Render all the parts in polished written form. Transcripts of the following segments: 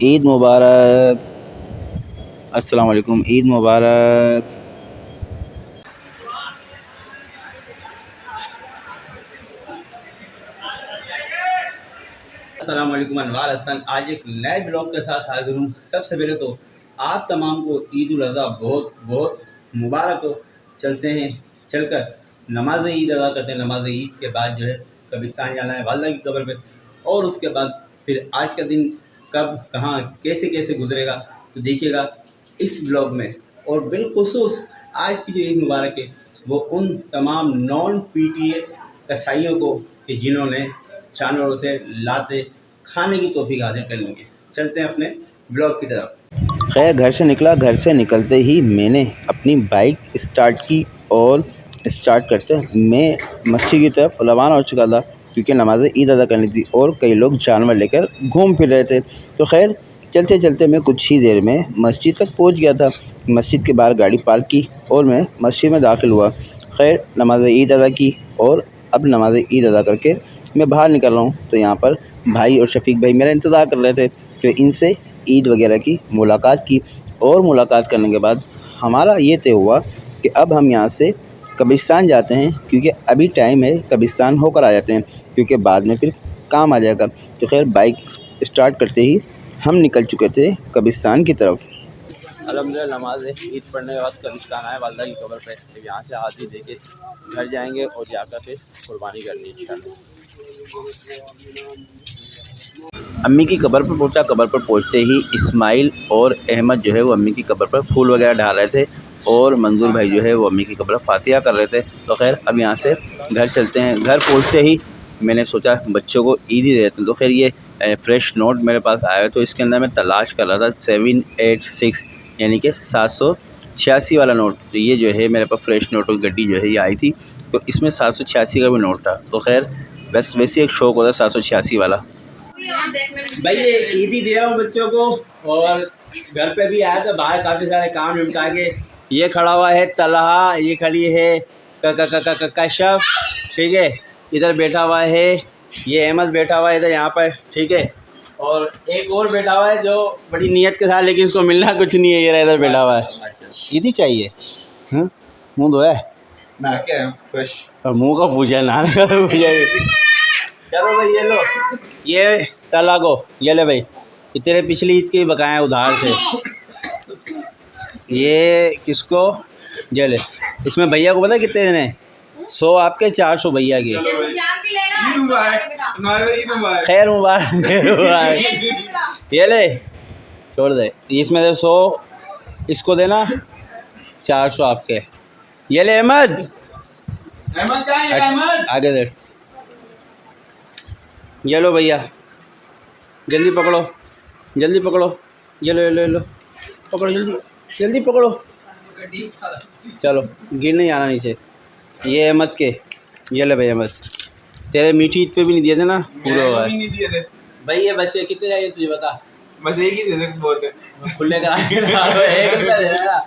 ईद मुबारक। अस्सलाम वालेकुम, ईद मुबारक। अस्सलाम वालेकुम अनवार हसन। आज एक नए ब्लॉग के साथ हाजिर हूँ। सबसे पहले तो आप तमाम को ईद उल अज़हा बहुत बहुत मुबारक हो। चलकर नमाज ईद अदा करते हैं। नमाज ईद के बाद जो है कब्रिस्तान जाना है वालदा की कब्र पे, और उसके बाद फिर आज का दिन कब कहाँ कैसे कैसे गुजरेगा तो देखिएगा इस ब्लॉग में। और बिलखुसूस आज की जो ईद मुबारक है वो उन तमाम नॉन पीटीए कसाईयों को कि जिन्होंने जानवरों से लाते खाने की तौफीक हासिल कर ली है। चलते हैं अपने ब्लॉग की तरफ। खैर घर से निकला। घर से निकलते ही मैंने अपनी बाइक स्टार्ट की और स्टार्ट करते मैं मस्जिद की तरफ रवाना हो चुका था, क्योंकि नमाज़ ईद अदा करनी थी और कई लोग जानवर लेकर घूम फिर रहे थे। तो खैर चलते चलते मैं कुछ ही देर में मस्जिद तक पहुंच गया था। मस्जिद के बाहर गाड़ी पार्क की और मैं मस्जिद में दाखिल हुआ। खैर नमाज़ ईद अदा की और अब नमाज़ ईद अदा करके मैं बाहर निकल रहा हूँ। तो यहाँ पर भाई और शफीक भाई मेरा इंतज़ार कर रहे थे कि इनसे ईद वगैरह की मुलाकात की, और मुलाकात करने के बाद हमारा ये तय हुआ कि अब हम यहाँ से कब्रिस्तान जाते हैं, क्योंकि अभी टाइम है, कब्रिस्तान होकर आ जाते हैं, क्योंकि बाद में फिर काम आ जाएगा। तो खैर बाइक स्टार्ट करते ही हम निकल चुके थे कब्रिस्तान की तरफ। अल्हम्दुलिल्लाह नमाज ईद पढ़ने के बाद कब्रिस्तान आए वालदा की कब्र पे। तो यहाँ से हाज़िरी दे के घर जाएंगे और जाकर फिर कुर्बानी करनी है इंशाल्लाह। अम्मी की कब्र पर पहुंचा। कब्र पर पहुंचते ही इस्माइल और अहमद जो है वो अम्मी की कब्र पर फूल वगैरह डाल रहे थे, और मंजूर भाई जो है वो अम्मी की कब्र फातिहा कर रहे थे। तो खैर अब यहाँ से घर चलते हैं। घर पहुँचते ही मैंने सोचा बच्चों को ईद ही देते हैं। तो फिर ये फ्रेश नोट मेरे पास आया, तो इसके अंदर मैं तलाश कर रहा था 786 यानी कि 786 वाला नोट। तो ये जो है मेरे पास फ्रेश नोटों की गड्डी जो है ये आई थी, तो इसमें 786 का भी नोट था। तो खैर बस वैसे एक शौक़ होता 786 वाला। भाई ये ईद ही दे रहा हूँ बच्चों को, और घर पे भी आया तो बाहर काफ़ी सारे काम निपटा के। ये खड़ा हुआ है तलहा, ये खड़ी है कशफ, ठीक है। इधर बैठा हुआ है ये अहमद, बैठा हुआ है इधर यहाँ पर, ठीक है। और एक और बैठा हुआ है जो बड़ी नीयत के साथ, लेकिन इसको मिलना कुछ नहीं है, ये इधर बैठा हुआ है। ईद ही चाहिए। मुँह धोया है ना क्या फ्रेश, और मुँह का पूछा ना का पूछा। चलो भाई ये लो, ये तला को ये ले भाई, ये तेरे पिछली ईद के बकाया उधार थे। ये किसको ये ले, इसमें भैया को पता कितने देने? 100 आपके, 400 भैया के। खैर मुबारक। ये ले छोड़ दे, इसमें से 100 इसको देना, 400 आपके। ये ले अहमद, आगे दे। ये लो भैया, जल्दी पकड़ो, जल्दी पकड़ो, ये लो ये लो ये लो, पकड़ो जल्दी जल्दी पकड़ो। चलो गिर नहीं आना नीचे। ये अहमद के, ये ले भाई अहमद, तेरे मीठी ईद पे भी नहीं दिए थे ना, पूरे हुआ भाई। ये बच्चे कितने चाहिए तुझे बता? बस एक ही दे दे, बहुत है। खुले करा के एक रुपया दे रहा है।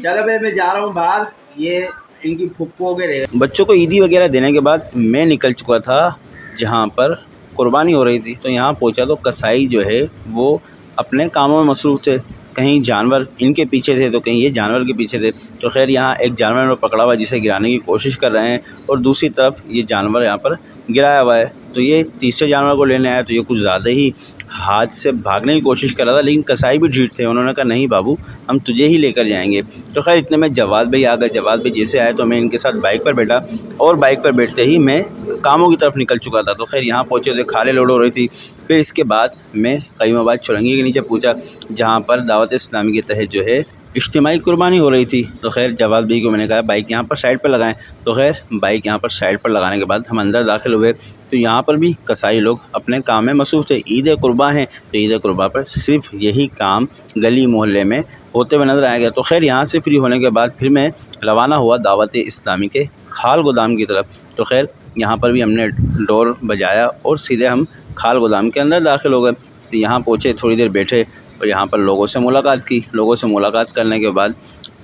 चलो भाई मैं जा रहा हूँ बाहर, ये इनकी फुप्पो के रहेगा। बच्चों को ईदी वगैरह देने के बाद मैं निकल चुका था जहाँ पर कुर्बानी हो रही थी। तो यहाँ पहुँचा तो कसाई जो है वो अपने कामों में मसरूफ़ थे। कहीं जानवर इनके पीछे थे तो कहीं ये जानवर के पीछे थे। तो खैर यहाँ एक जानवर में पकड़ा हुआ जिसे गिराने की कोशिश कर रहे हैं, और दूसरी तरफ ये जानवर यहाँ पर गिराया हुआ है। तो ये तीसरे जानवर को लेने आया, तो ये कुछ ज़्यादा ही हाथ से भागने की कोशिश कर रहा था, लेकिन कसाई भी ढीठ थे। उन्होंने कहा नहीं बाबू, हम तुझे ही लेकर जाएंगे। तो खैर इतने में जवाद भाई आ गए। जवाद भाई जैसे आए तो मैं इनके साथ बाइक पर बैठा, और बाइक पर बैठते ही मैं कामों की तरफ निकल चुका था। तो खैर यहाँ पहुँचे तो खाले लोड हो रही थी। फिर इसके बाद मैं कईमाबाद चुरंगी के नीचे पूछा, जहाँ पर दावत इस्लामी के तहत जो है इज्तिमाई कुर्बानी हो रही थी। तो खैर जवाद भाई को मैंने कहा बाइक यहाँ पर साइड पर लगाएं। तो खैर बाइक यहाँ पर साइड पर लगाने के बाद हम अंदर दाखिल हुए। तो यहाँ पर भी कसाई लोग अपने काम में मसरूफ़ थे। ईद कुर्बा है, तो ईद कुर्बा पर सिर्फ यही काम गली मोहल्ले में होते हुए नज़र आया गया। तो खैर यहाँ से फ्री होने के बाद फिर मैं रवाना हुआ दावत इस्लामी के खाल गोदाम की तरफ। तो खैर यहाँ पर भी हमने डोर बजाया और सीधे हम खाल गोदाम के अंदर दाखिल हो गए। तो यहाँ पहुँचे, थोड़ी देर बैठे और यहाँ पर लोगों से मुलाकात की। लोगों से मुलाकात करने के बाद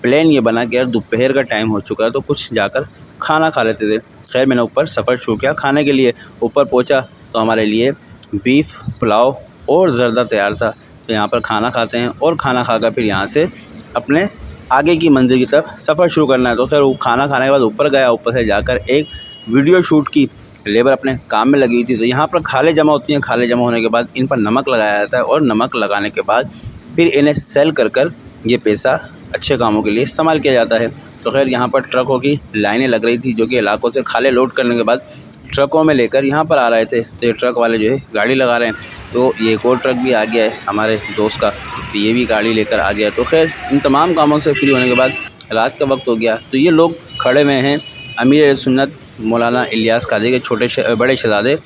प्लान ये बना कि यार दोपहर का टाइम हो चुका है, तो कुछ जाकर खाना खा लेते थे। खैर मैंने ऊपर सफ़र शुरू किया खाने के लिए। ऊपर पहुँचा तो हमारे लिए बीफ पुलाव और ज़र्दा तैयार था। तो यहाँ पर खाना खाते हैं और खाना खाकर फिर यहाँ से अपने आगे की मंज़िल की तरफ सफ़र शुरू करना है। तो फिर वो खाना खाने के बाद ऊपर गया, ऊपर से जाकर एक वीडियो शूट की। लेबर अपने काम में लगी हुई थी। तो यहाँ पर खाले जमा होती हैं, खाले जमा होने के बाद इन पर नमक लगाया जाता है और नमक लगाने के बाद फिर इन्हें सेल कर ये पैसा अच्छे कामों के लिए इस्तेमाल किया जाता है। तो खैर यहाँ पर ट्रकों की लाइनें लग रही थी, जो कि इलाकों से खाले लोड करने के बाद ट्रकों में लेकर यहाँ पर आ रहे थे। तो ये ट्रक वाले जो है गाड़ी लगा रहे हैं। तो ये एक और ट्रक भी आ गया है हमारे दोस्त का, तो ये भी गाड़ी लेकर आ गया। तो खैर इन तमाम कामों से फ्री होने के बाद रात का वक्त हो गया। तो ये लोग खड़े हुए हैं अमीर सुन्नत मौलाना इलियास काजी के बड़े शहज़ादे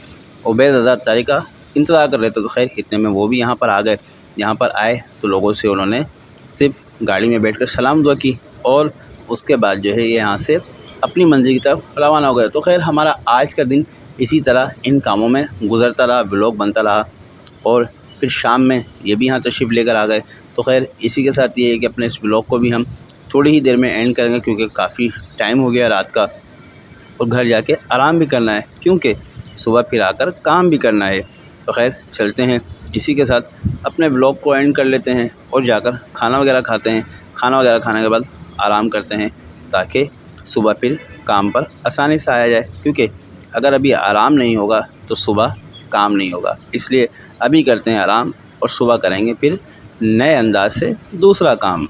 उबैद रज़ा अत्तारी का इंतज़ार कर रहे थे। तो खैर इतने में वो भी यहाँ पर आ गए। यहाँ पर आए तो लोगों से उन्होंने सिर्फ गाड़ी में बैठकर सलाम दुआ की और उसके बाद जो है ये यहाँ से अपनी मंज़िल की तरफ रवाना हो गए। तो खैर हमारा आज का दिन इसी तरह इन कामों में गुज़रता रहा, व्लॉग बनता रहा और फिर शाम में ये भी यहाँ तशरीफ़ लेकर आ गए। तो खैर इसी के साथ ये है कि अपने इस व्लॉग को भी हम थोड़ी ही देर में एंड करेंगे, क्योंकि काफ़ी टाइम हो गया रात का और घर जाके आराम भी करना है, क्योंकि सुबह फिर आकर काम भी करना है। तो खैर चलते हैं, इसी के साथ अपने व्लॉग को एंड कर लेते हैं और जाकर खाना वगैरह खाते हैं। खाना वगैरह खाने के बाद आराम करते हैं, ताकि सुबह फिर काम पर आसानी से आया जाए, क्योंकि अगर अभी आराम नहीं होगा तो सुबह काम नहीं होगा। इसलिए अभी करते हैं आराम और सुबह करेंगे फिर नए अंदाज से दूसरा काम।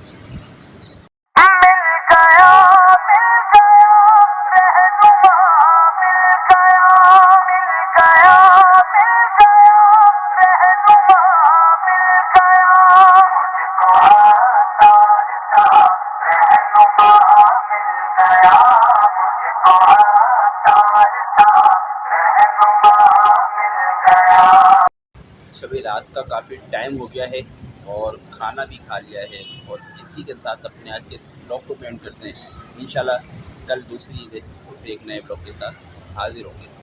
अभी रात का काफ़ी टाइम हो गया है और खाना भी खा लिया है, और इसी के साथ अपने आज के इस ब्लॉग को एंड करते हैं। इंशाल्लाह कल दूसरी ईद है, फिर एक नए ब्लॉग के साथ हाजिर होंगे।